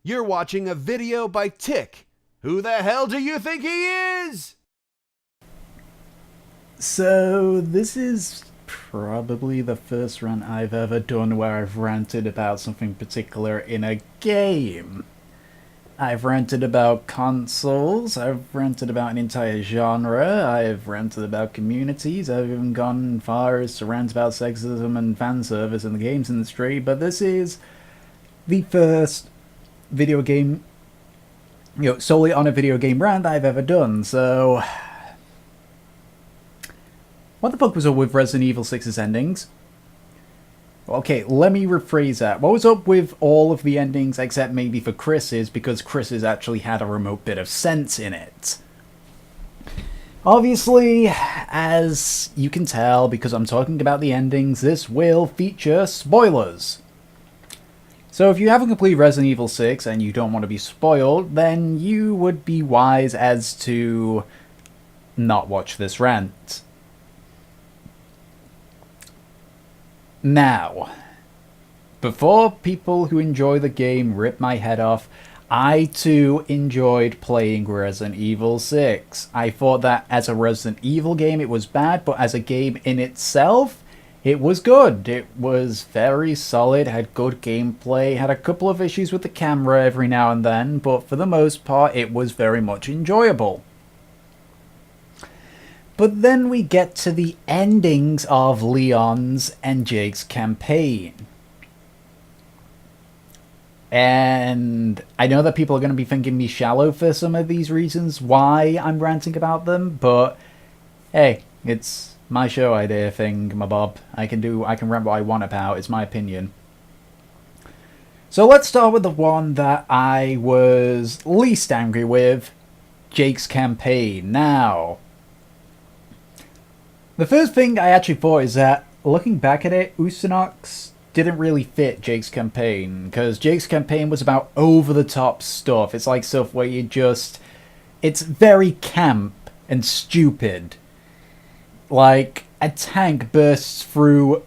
You're watching a video by Tick. Who the hell do you think he is? So, this is probably the first rant I've ever done where I've ranted about something particular in a game. I've ranted about consoles, I've ranted about an entire genre, I've ranted about communities, I've even gone far as to rant about sexism and fan service in the games industry, but this is the first video game, solely on a video game rant I've ever done, so what the fuck was up with Resident Evil 6's endings? Okay, let me rephrase that. What was up with all of the endings except maybe for Chris's, because Chris's actually had a remote bit of sense in it? Obviously, as you can tell, because I'm talking about the endings, this will feature spoilers. So if you haven't completed Resident Evil 6 and you don't want to be spoiled, then you would be wise as to not watch this rant. Now, before people who enjoy the game rip my head off, I too enjoyed playing Resident Evil 6. I thought that as a Resident Evil game it was bad, but as a game in itself, it was good. It was very solid, had good gameplay, had a couple of issues with the camera every now and then, but for the most part it was very much enjoyable. But then we get to the endings of Leon's and Jake's campaign. And I know that people are going to be thinking me shallow for some of these reasons why I'm ranting about them, but hey, it's my show idea thing, my bob. I can rant what I want about, it's my opinion. So let's start with the one that I was least angry with, Jake's campaign. Now, the first thing I actually thought is that, looking back at it, Usonox didn't really fit Jake's campaign, because Jake's campaign was about over-the-top stuff. It's like stuff where it's very camp and stupid. Like, a tank bursts through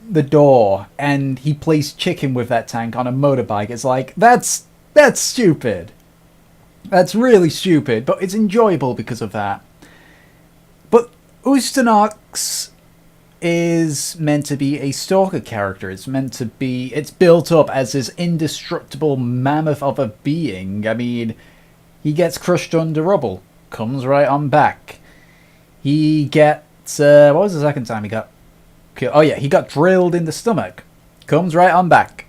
the door, and he plays chicken with that tank on a motorbike. It's like, that's stupid. That's really stupid, but it's enjoyable because of that. But Usonox is meant to be a stalker character. It's built up as this indestructible mammoth of a being. I mean, he gets crushed under rubble, comes right on back. He gets, what was the second time he got killed? Oh yeah, he got drilled in the stomach, comes right on back.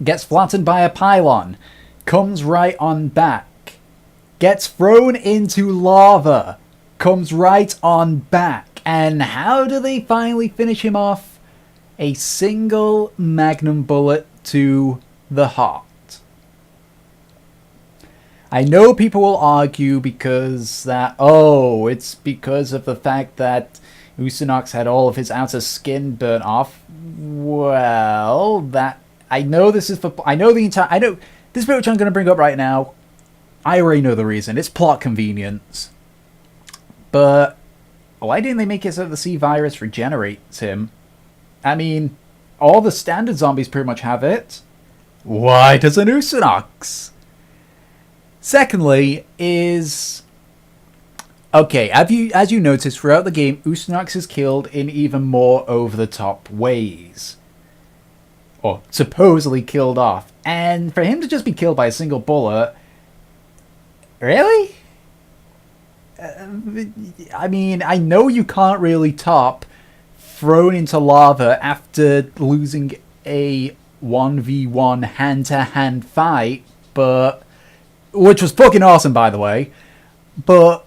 Gets flattened by a pylon, comes right on back. Gets thrown into lava, comes right on back. And how do they finally finish him off? A single magnum bullet to the heart. I know people will argue it's because of the fact that Usonox had all of his outer skin burnt off. Well, this bit which I'm going to bring up right now, I already know the reason. It's plot convenience. But why didn't they make it so that the C virus regenerates him? I mean, all the standard zombies pretty much have it. Why doesn't Usonox? Secondly is, okay, as you notice throughout the game, Usonox is killed in even more over-the-top ways. Or supposedly killed off. And for him to just be killed by a single bullet, really? I mean, I know you can't really top thrown into lava after losing a 1v1 hand-to-hand fight, which was fucking awesome, by the way. But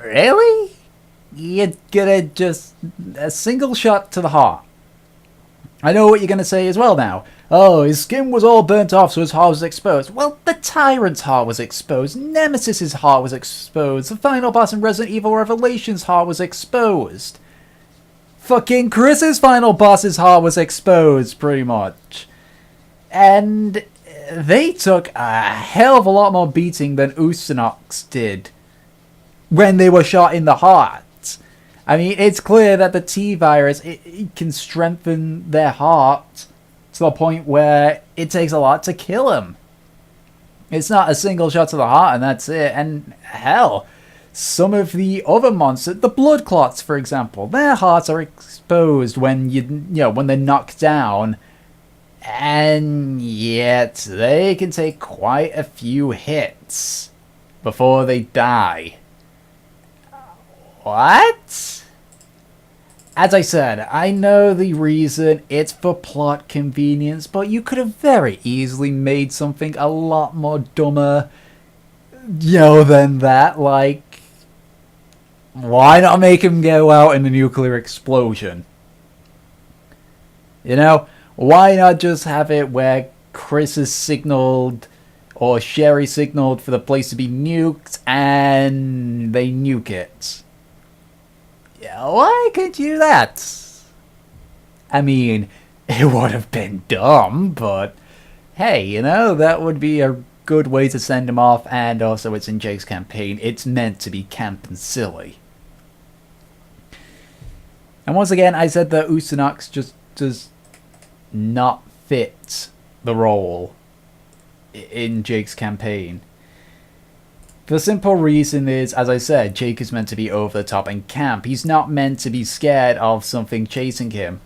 really? You're gonna just a single shot to the heart. I know what you're gonna say as well now. Oh, his skin was all burnt off, so his heart was exposed. Well, the Tyrant's heart was exposed. Nemesis's heart was exposed. The final boss in Resident Evil Revelation's heart was exposed. Fucking Chris's final boss's heart was exposed, pretty much. And they took a hell of a lot more beating than Usonox did when they were shot in the heart. I mean, it's clear that the T-virus, it can strengthen their heart to the point where it takes a lot to kill him. It's not a single shot to the heart and that's it. And hell, some of the other monsters, the blood clots, for example, their hearts are exposed when when they're knocked down, and yet they can take quite a few hits before they die. What? As I said, I know the reason, it's for plot convenience, but you could have very easily made something a lot more dumber, than that. Like, why not make him go out in a nuclear explosion? Why not just have it where Chris is signaled, or Sherry signaled for the place to be nuked, and they nuke it? Why can't you do that? I mean, it would have been dumb, but hey, that would be a good way to send him off, and also it's in Jake's campaign. It's meant to be camp and silly. And once again, I said that Usonox just does not fit the role in Jake's campaign. The simple reason is, as I said, Jake is meant to be over the top and camp. He's not meant to be scared of something chasing him.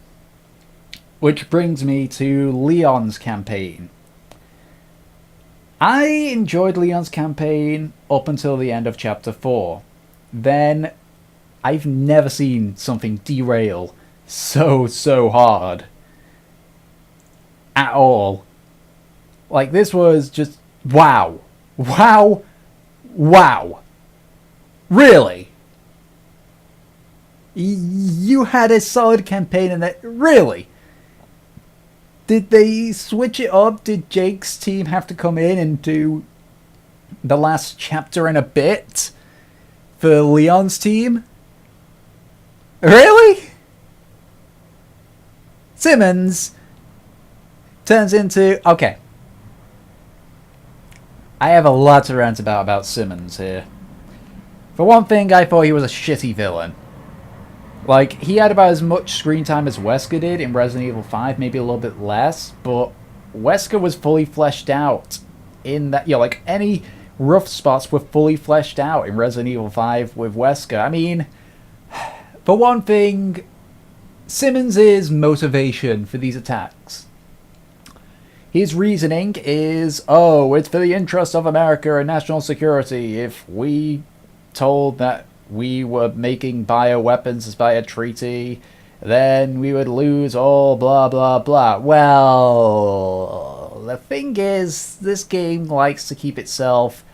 Which brings me to Leon's campaign. I enjoyed Leon's campaign up until the end of Chapter 4. Then, I've never seen something derail so hard. At all. Like, this was just... Wow. Really? You had a solid campaign in that... Really? Did they switch it up? Did Jake's team have to come in and do the last chapter and a bit for Leon's team? Really? Simmons turns into... Okay. I have a lot to rant about Simmons here. For one thing, I thought he was a shitty villain. Like, he had about as much screen time as Wesker did in Resident Evil 5, maybe a little bit less, but Wesker was fully fleshed out in that, like, any rough spots were fully fleshed out in Resident Evil 5 with Wesker. I mean, for one thing, Simmons' motivation for these attacks. His reasoning is, it's for the interest of America and national security. If we told that we were making bioweapons as by a treaty, then we would lose all blah blah blah. Well, the thing is, this game likes to keep itself,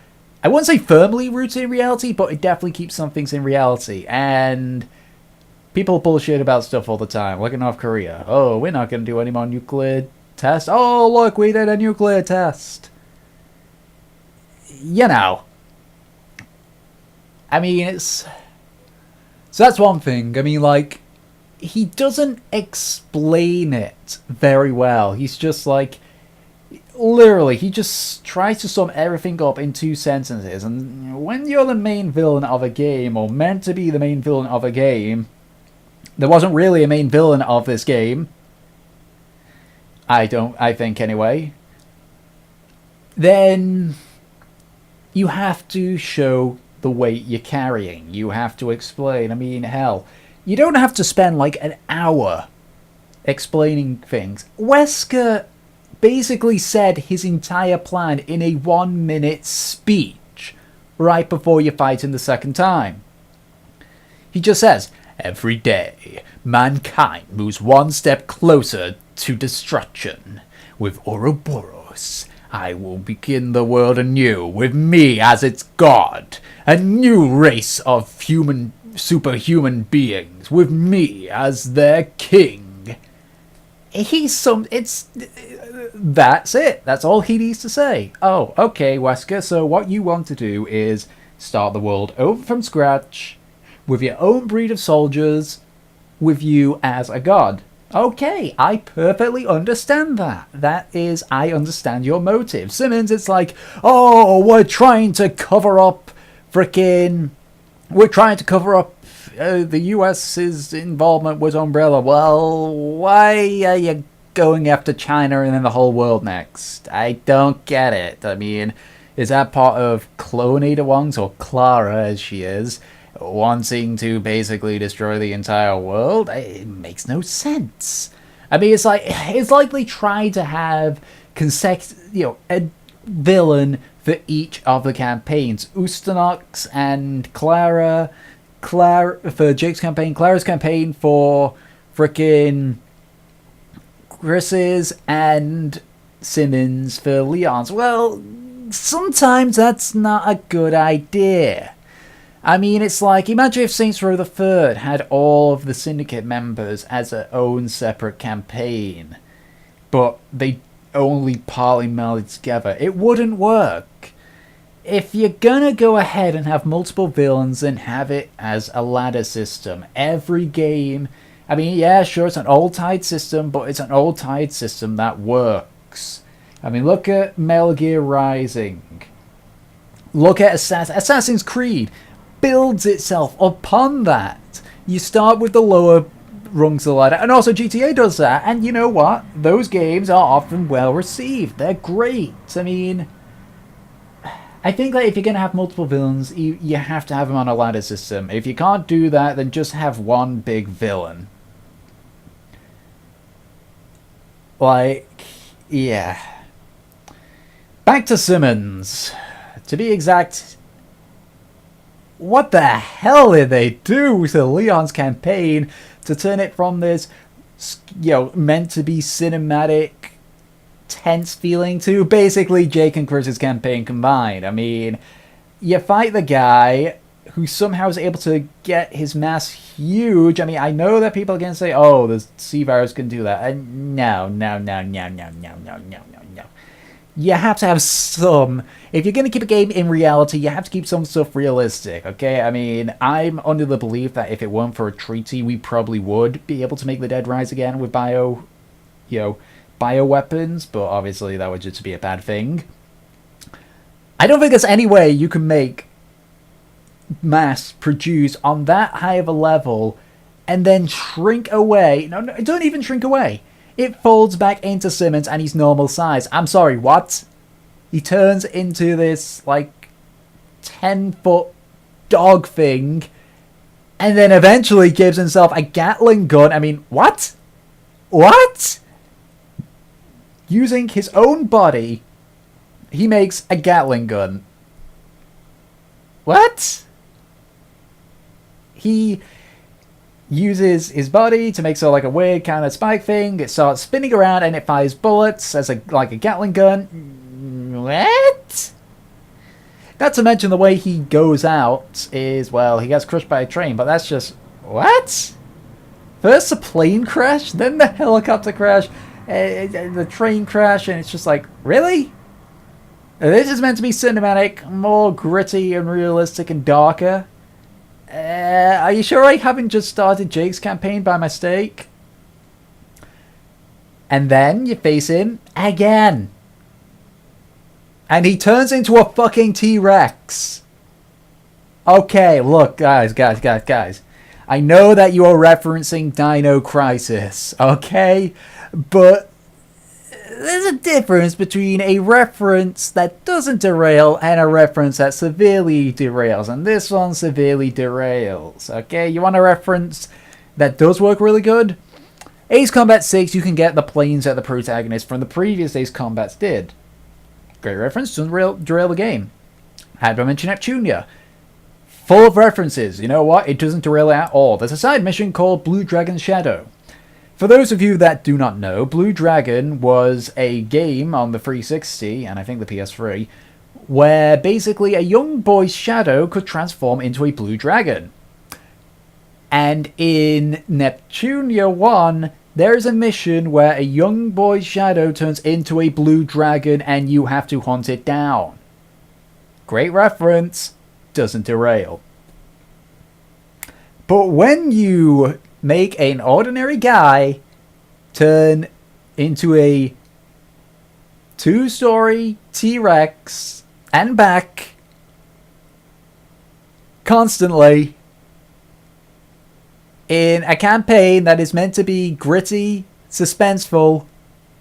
I wouldn't say firmly rooted in reality, but it definitely keeps some things in reality. And people bullshit about stuff all the time. Look at North Korea. Oh, we're not going to do any more nuclear test. Oh, look, we did a nuclear test. I mean, it's... So that's one thing. I mean, like, he doesn't explain it very well. He's just like... Literally, he just tries to sum everything up in 2 sentences. And when you're the main villain of a game, or meant to be the main villain of a game... There wasn't really a main villain of this game. I think anyway. Then you have to show the weight you're carrying. You have to explain. I mean, hell, you don't have to spend like an hour explaining things. Wesker basically said his entire plan in a 1-minute speech right before you fight him the second time. He just says, every day, mankind moves one step closer to destruction. With Ouroboros, I will begin the world anew, with me as its god. A new race of superhuman beings, with me as their king. That's it. That's all he needs to say. Oh, okay, Wesker, so what you want to do is start the world over from scratch, with your own breed of soldiers, with you as a god. Okay, I perfectly understand that. I understand your motive. Simmons, it's like, we're trying to cover up the US's involvement with Umbrella. Well, why are you going after China and then the whole world next? I don't get it. I mean, is that part of Clonida Wong's, or Clara as she is, wanting to basically destroy the entire world? It makes no sense. I mean, it's like they try to have a villain for each of the campaigns. Ustonox and Clara for Jake's campaign, Clara's campaign for frickin' Chris's, and Simmons for Leon's. Well, sometimes that's not a good idea. I mean, it's like, imagine if Saints Row the Third had all of the Syndicate members as their own separate campaign, but they only partly melded together. It wouldn't work. If you're gonna go ahead and have multiple villains, then have it as a ladder system. Every game, I mean, yeah, sure, it's an old Tide system, but it's an old Tide system that works. I mean, look at Metal Gear Rising. Look at Assassin's Creed. Builds itself upon that. You start with the lower rungs of the ladder, and also GTA does that, and you know what? Those games are often well received. They're great. I mean, I think that if you're going to have multiple villains, you have to have them on a ladder system. If you can't do that, then just have one big villain. Like, yeah. Back to Simmons. To be exact, what the hell did they do to Leon's campaign to turn it from this, meant to be cinematic, tense feeling to basically Jake and Chris's campaign combined? I mean, you fight the guy who somehow is able to get his mass huge. I mean, I know that people are going to say, oh, the C-Virus can do that. And no. You have to have some... If you're going to keep a game in reality, you have to keep some stuff realistic, okay? I mean, I'm under the belief that if it weren't for a treaty, we probably would be able to make the Dead rise again with bioweapons, but obviously that would just be a bad thing. I don't think there's any way you can make mass produce on that high of a level and then shrink away. No, don't even shrink away. It folds back into Simmons and he's normal size. I'm sorry, what? He turns into this, 10-foot dog thing, and then eventually gives himself a Gatling gun. I mean, what? What? Using his own body, he makes a Gatling gun. What? He uses his body to make a weird kind of spike thing. It starts spinning around and it fires bullets as a Gatling gun. What? Not to mention the way he goes out is, well, he gets crushed by a train, but that's just... What? First the plane crash, then the helicopter crash, the train crash, and it's just like, really? This is meant to be cinematic, more gritty and realistic and darker. Are you sure I haven't just started Jake's campaign by mistake? And then you face him again. And he turns into a fucking T-Rex. Okay, look, guys. I know that you are referencing Dino Crisis, okay? But there's a difference between a reference that doesn't derail and a reference that severely derails. And this one severely derails, okay? You want a reference that does work really good? Ace Combat 6, you can get the planes that the protagonist from the previous Ace Combats did. Great reference, doesn't derail the game. Had I mention Neptunia. Full of references. You know what? It doesn't derail at all. There's a side mission called Blue Dragon Shadow. For those of you that do not know, Blue Dragon was a game on the 360, and I think the PS3, where basically a young boy's shadow could transform into a blue dragon. And in Neptunia 1, there's a mission where a young boy's shadow turns into a blue dragon and you have to hunt it down. Great reference, doesn't derail. But when you make an ordinary guy turn into a 2-story T-Rex and back constantly in a campaign that is meant to be gritty, suspenseful,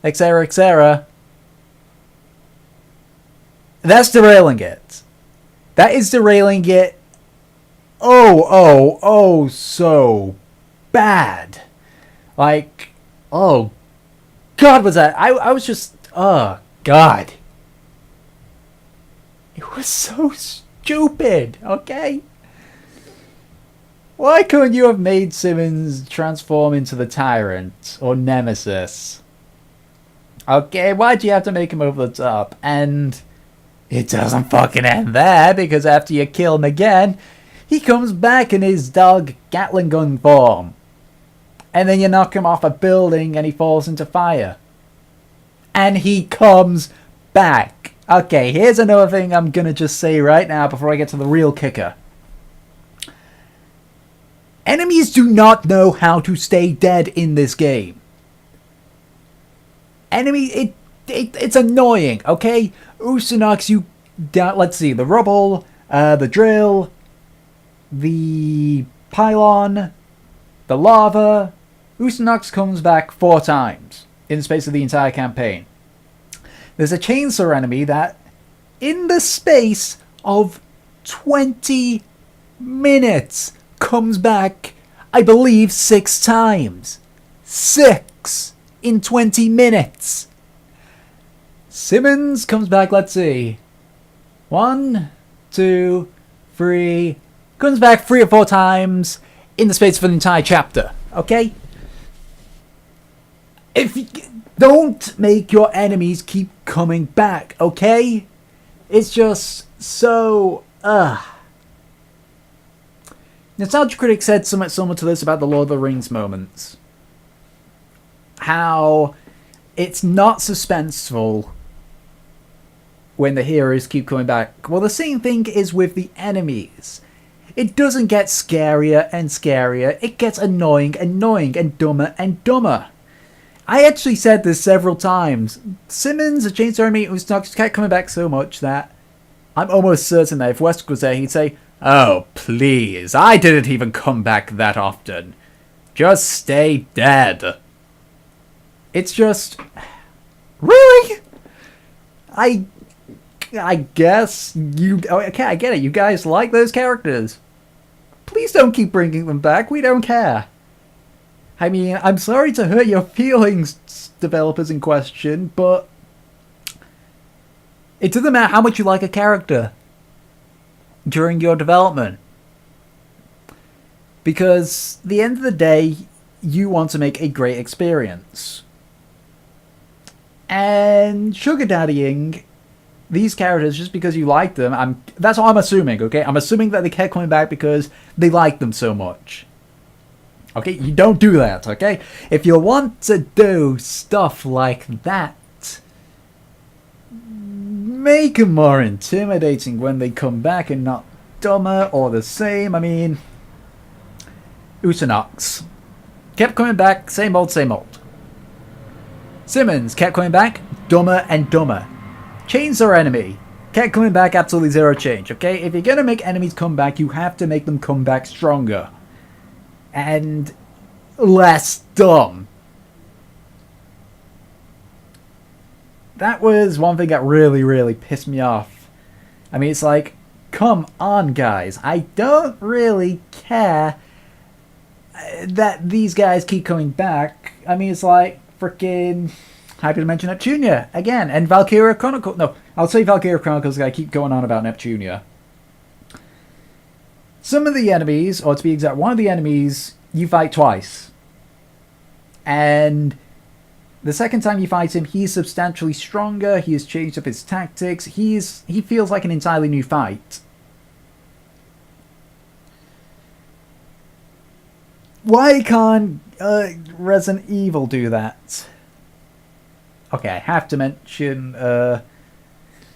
etc., etc. That's derailing it. That is derailing it. Oh, so bad. Like, oh, God, was that? I was just, oh, God. It was so stupid, okay? Why couldn't you have made Simmons transform into the Tyrant or Nemesis? Okay, why'd you have to make him over the top? And it doesn't fucking end there, because after you kill him again, he comes back in his dog Gatling gun form. And then you knock him off a building and he falls into fire. And he comes back. Okay, here's another thing I'm gonna just say right now before I get to the real kicker. Enemies do not know how to stay dead in this game. It's annoying, okay? Usonox, you down, let's see, the rubble, the drill, the pylon, the lava. Usonox comes back 4 times in the space of the entire campaign. There's a chainsaw enemy that, in the space of 20 minutes, comes back, I believe, 6 times. 6 in 20 minutes. Simmons comes back, let's see. 1, 2, 3. Comes back 3 or 4 times in the space of an entire chapter. Okay? If you, don't make your enemies keep coming back, okay? It's just so, Nostalgia Critic said something similar to this about the Lord of the Rings moments. How it's not suspenseful when the heroes keep coming back. Well, the same thing is with the enemies. It doesn't get scarier and scarier. It gets annoying and dumber and dumber. I actually said this several times. Simmons, a chainsaw enemy, who's kept coming back so much that I'm almost certain that if Westwood was there, he'd say, "Oh, please, I didn't even come back that often. Just stay dead." It's just... Really? I guess you... Okay, I get it. You guys like those characters. Please don't keep bringing them back. We don't care. I mean, I'm sorry to hurt your feelings, developers in question, but it doesn't matter how much you like a character during your development. Because at the end of the day, you want to make a great experience. And sugar daddying these characters just because you like them, that's what I'm assuming, okay? I'm assuming that they kept coming back because they like them so much. Okay, you don't do that, okay? If you want to do stuff like that, make them more intimidating when they come back and not dumber or the same. I mean, Usonox kept coming back, same old, same old. Simmons kept coming back, dumber and dumber. Chainsaw enemy kept coming back, absolutely zero change, okay? If you're gonna make enemies come back, you have to make them come back stronger. And less dumb. That was one thing that really, really pissed me off. I mean, it's like, come on, guys. I don't really care that these guys keep coming back. I mean, it's like, freaking... Happy to mention Neptunia again. And Valkyria Chronicles. No, I'll say Valkyria Chronicles because I keep going on about Neptunia. Some of the enemies, or to be exact, one of the enemies, you fight twice. And the second time you fight him, he's substantially stronger. He has changed up his tactics. He feels like an entirely new fight. Why can't Resident Evil do that? Okay, I have to mention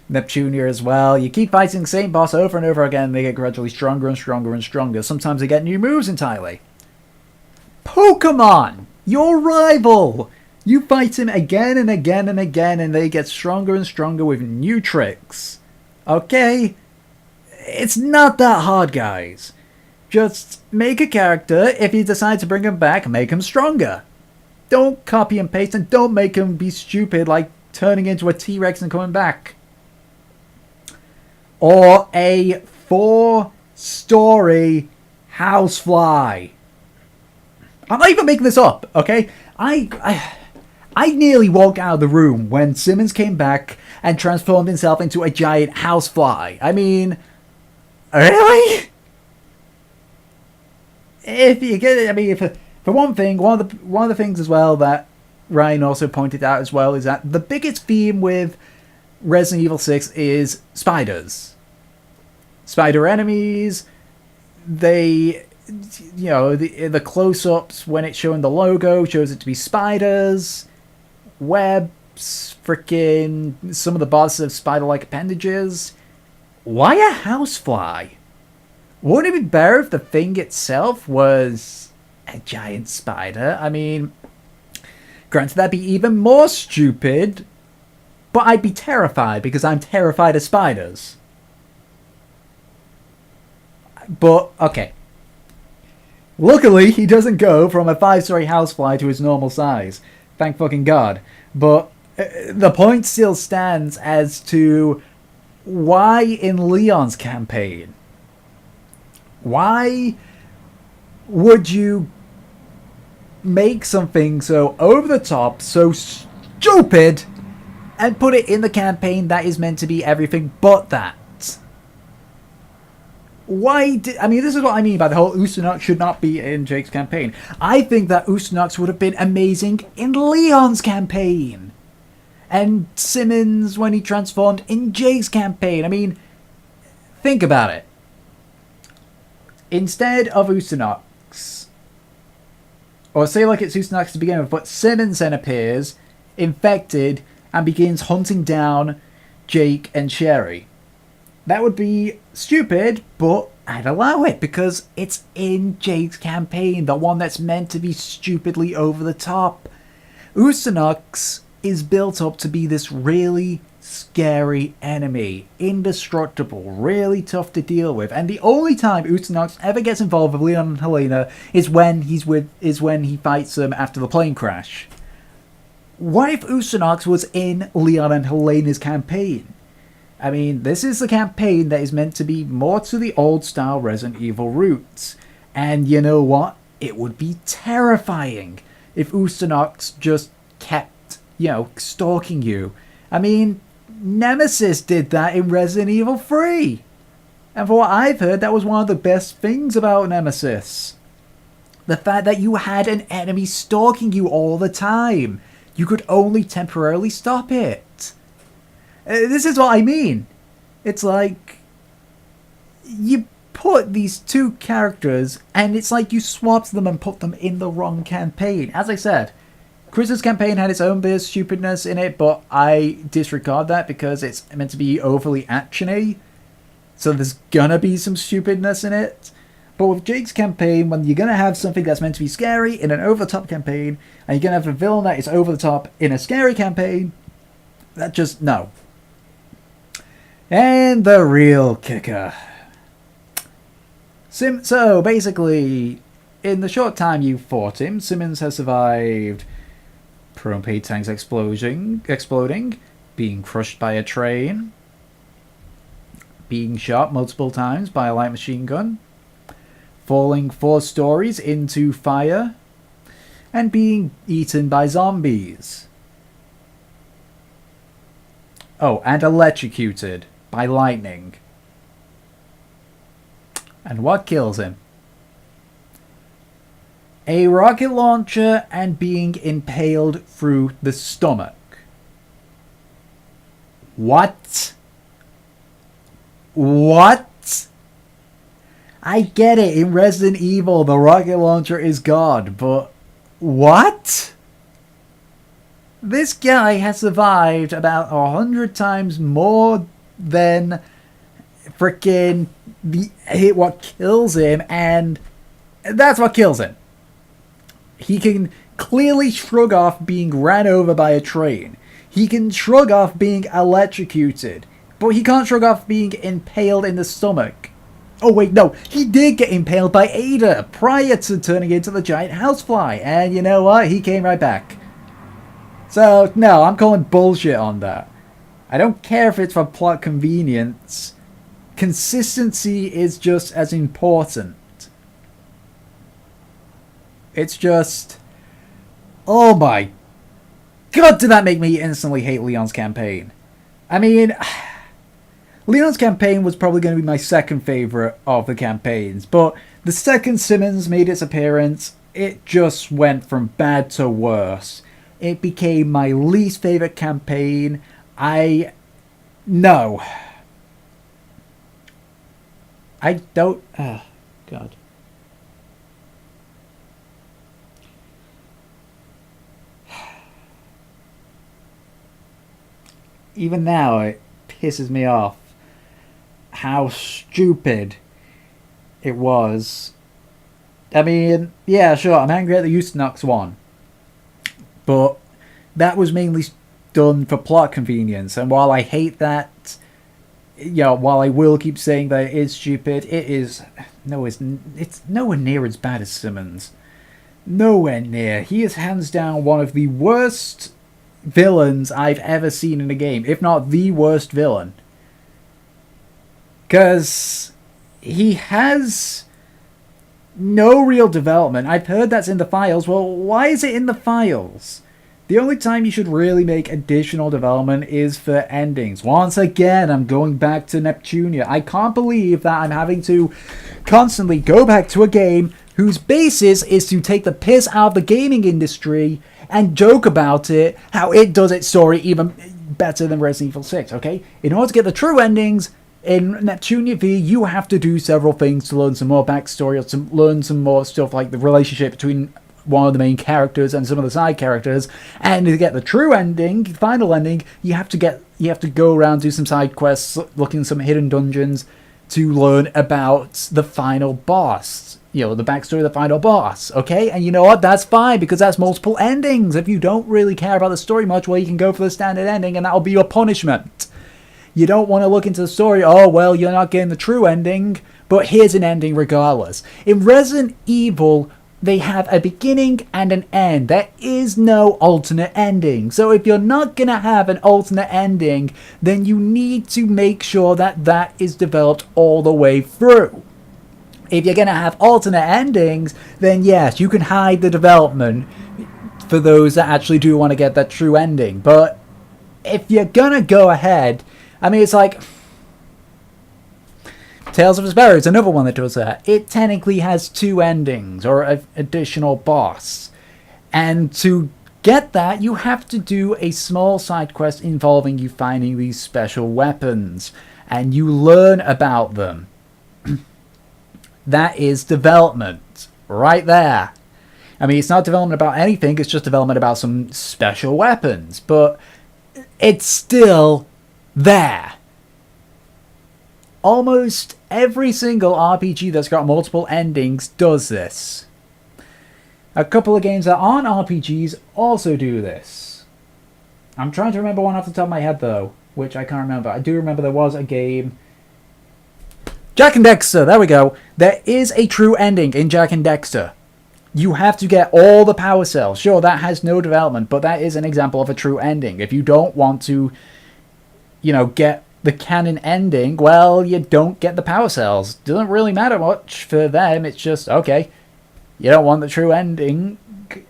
Neptunia as well. You keep fighting the same boss over and over again, they get gradually stronger and stronger and stronger. Sometimes they get new moves entirely. Pokemon! Your rival! You fight him again and again and again, and they get stronger and stronger with new tricks. Okay? It's not that hard, guys. Just make a character. If you decide to bring him back, make him stronger. Don't copy and paste, and don't make him be stupid like turning into a T-Rex and coming back. Or a 4-story housefly. I'm not even making this up, okay? I nearly walked out of the room when Simmons came back and transformed himself into a giant housefly. I mean, really? If you get it, I mean, for one thing, one of the things as well that Ryan also pointed out as well is that the biggest theme with Resident Evil 6 is spiders. Spider enemies. They, you know, the close-ups when it's showing the logo shows it to be spiders, webs, freaking some of the bosses have spider-like appendages. Why a housefly? Wouldn't it be better if the thing itself was a giant spider? I mean, granted, that'd be even more stupid, but I'd be terrified because I'm terrified of spiders. But, okay. Luckily, he doesn't go from a 5-story housefly to his normal size. Thank fucking God. But the point still stands as to why in Leon's campaign, why would you make something so over the top, so stupid, and put it in the campaign that is meant to be everything but that? I mean, this is what I mean by the whole Usonox should not be in Jake's campaign. I think that Usonox would have been amazing in Leon's campaign. And Simmons when he transformed in Jake's campaign. I mean, think about it. Instead of Usonox, or say like it's Usonox to begin with, but Simmons then appears, infected, and begins hunting down Jake and Sherry. That would be stupid, but I'd allow it because it's in Jake's campaign, the one that's meant to be stupidly over the top. Usonox is built up to be this really scary enemy, indestructible, really tough to deal with, and the only time Usonox ever gets involved with Leon and Helena is when he fights them after the plane crash. What if Usonox was in Leon and Helena's campaign? I mean, this is a campaign that is meant to be more to the old-style Resident Evil roots. And you know what? It would be terrifying if Usonox just kept, stalking you. I mean, Nemesis did that in Resident Evil 3. And for what I've heard, that was one of the best things about Nemesis. The fact that you had an enemy stalking you all the time. You could only temporarily stop it. This is what I mean. It's like you put these two characters and it's like you swapped them and put them in the wrong campaign. As I said, Chris's campaign had its own bit of stupidness in it, but I disregard that because it's meant to be overly actiony. So there's gonna be some stupidness in it. But with Jake's campaign, when you're gonna have something that's meant to be scary in an over-the-top campaign, and you're gonna have a villain that is over-the-top in a scary campaign, that just, no. And the real kicker. So, basically, in the short time you fought him, Simmons has survived propane tanks exploding, being crushed by a train, being shot multiple times by a light machine gun, falling 4 stories into fire, and being eaten by zombies. Oh, and electrocuted by lightning. And what kills him? A rocket launcher and being impaled through the stomach. What? What? I get it, in Resident Evil the rocket launcher is God, but what? This guy has survived about 100 times more than freaking what kills him, and that's what kills him. He can clearly shrug off being ran over by a train. He can shrug off being electrocuted, but he can't shrug off being impaled in the stomach. Oh wait, no, he did get impaled by Ada prior to turning into the giant housefly, and you know what? He came right back. So, no, I'm calling bullshit on that. I don't care if it's for plot convenience. Consistency is just as important. It's just... Oh my god, did that make me instantly hate Leon's campaign. I mean... Leon's campaign was probably going to be my second favourite of the campaigns, but the second Simmons made its appearance, it just went from bad to worse. It became my least favourite campaign. No. I don't... Oh, God. Even now, it pisses me off how stupid it was. I mean, yeah, sure, I'm angry at the Ustonox one. But that was mainly done for plot convenience. And while I hate that, while I will keep saying that it is stupid, it is... No, it's nowhere near as bad as Simmons. Nowhere near. He is hands down one of the worst villains I've ever seen in a game, if not the worst villain. Because he has no real development. I've heard that's in the files. Well, why is it in the files? The only time you should really make additional development is for endings. Once again, I'm going back to Neptunia. I can't believe that I'm having to constantly go back to a game whose basis is to take the piss out of the gaming industry and joke about it, how it does its story even better than Resident Evil 6, okay? In order to get the true endings, in Neptunia V, you have to do several things to learn some more backstory, or to learn some more stuff like the relationship between one of the main characters and some of the side characters. And to get the true ending, final ending, you have to go around, do some side quests, look in some hidden dungeons to learn about the final boss. The backstory of the final boss, okay? And you know what? That's fine, because that's multiple endings. If you don't really care about the story much, well, you can go for the standard ending, and that'll be your punishment. You don't want to look into the story, oh, well, you're not getting the true ending, but here's an ending regardless. In Resident Evil, they have a beginning and an end. There is no alternate ending. So if you're not going to have an alternate ending, then you need to make sure that that is developed all the way through. If you're going to have alternate endings, then yes, you can hide the development for those that actually do want to get that true ending. But if you're going to go ahead... I mean, it's like... Tales of Vesperia is another one that does that. It technically has two endings, or an additional boss. And to get that, you have to do a small side quest involving you finding these special weapons. And you learn about them. That is development. Right there. I mean, it's not development about anything, it's just development about some special weapons. But it's still... there. Almost every single RPG that's got multiple endings does this. A couple of games that aren't RPGs also do this. I'm trying to remember one off the top of my head though, which I can't remember. I do remember there was a game... Jak and Daxter, there we go. There is a true ending in Jak and Daxter. You have to get all the power cells. Sure, that has no development, but that is an example of a true ending. If you don't want to... get the canon ending, well, you don't get the power cells. Doesn't really matter much for them. It's just, okay, you don't want the true ending,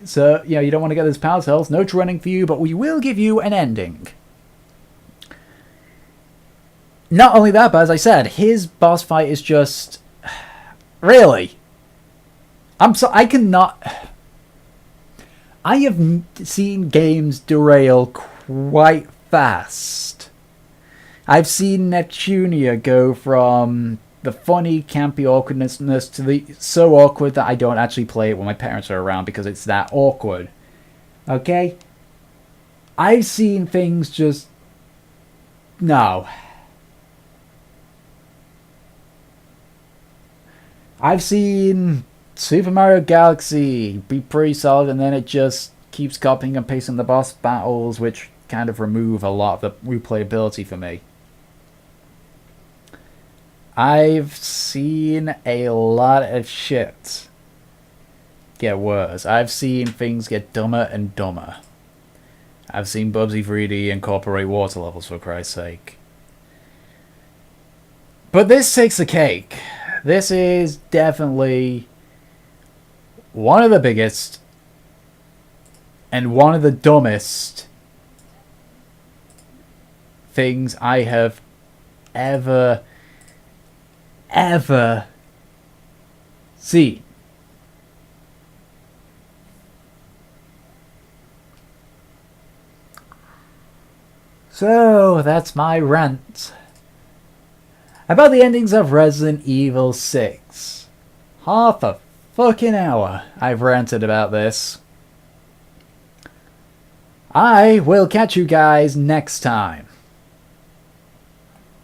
so, you don't want to get those power cells. No true ending for you, but we will give you an ending. Not only that, but as I said, his boss fight is just... Really? I cannot... I have seen games derail quite fast. I've seen Neptunia go from the funny, campy awkwardness to the so awkward that I don't actually play it when my parents are around because it's that awkward. Okay? I've seen things just... No. I've seen Super Mario Galaxy be pretty solid, and then it just keeps copying and pasting the boss battles, which kind of remove a lot of the replayability for me. I've seen a lot of shit get worse. I've seen things get dumber and dumber. I've seen Bubsy 3D incorporate water levels, for Christ's sake. But this takes the cake. This is definitely one of the biggest and one of the dumbest things I have ever seen. So, that's my rant about the endings of Resident Evil 6. Half a fucking hour I've ranted about this. I will catch you guys next time.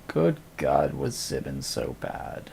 Good God, was Zibin so bad?